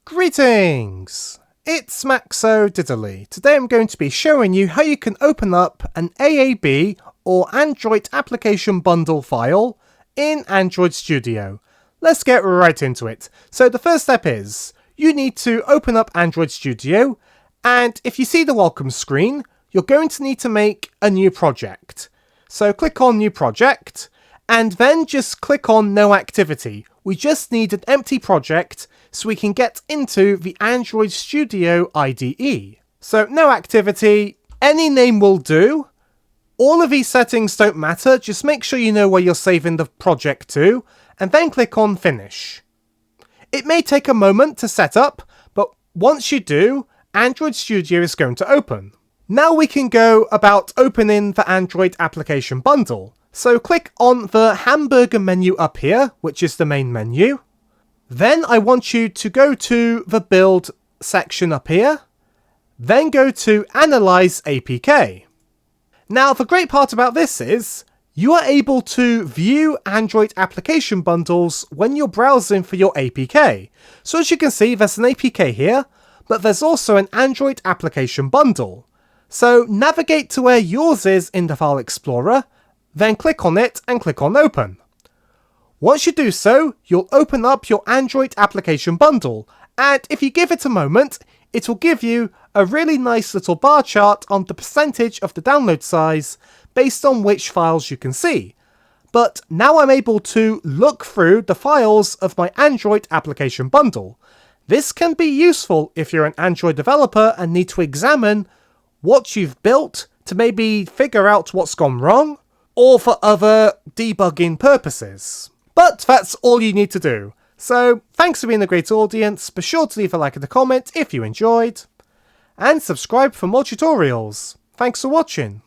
Greetings! It's Maxo Diddley. Today I'm going to be showing you how you can open up an AAB or Android Application Bundle file in Android Studio. Let's get right into it. So the first step is, you need to open up Android Studio, and if you see the welcome screen, you're going to need to make a new project. So click on New Project, and then just click on No Activity. We just need an empty project so we can get into the Android Studio IDE. So no activity, any name will do. All of these settings don't matter, just make sure you know where you're saving the project to, and then click on Finish. It may take a moment to set up, but once you do, Android Studio is going to open. Now we can go about opening the Android Application Bundle. So click on the hamburger menu up here, which is the main menu. Then I want you to go to the Build section up here. Then go to Analyze APK. Now the great part about this is, you are able to view Android application bundles when you're browsing for your APK. So as you can see, there's an APK here, but there's also an Android application bundle. So navigate to where yours is in the File Explorer, then click on it and click on Open. Once you do so, you'll open up your Android application bundle, and if you give it a moment, it will give you a really nice little bar chart on the percentage of the download size based on which files you can see. But now I'm able to look through the files of my Android application bundle. This can be useful if you're an Android developer and need to examine what you've built to maybe figure out what's gone wrong, or for other debugging purposes. But that's all you need to do. So thanks for being a great audience, be sure to leave a like and a comment if you enjoyed, and subscribe for more tutorials. Thanks for watching.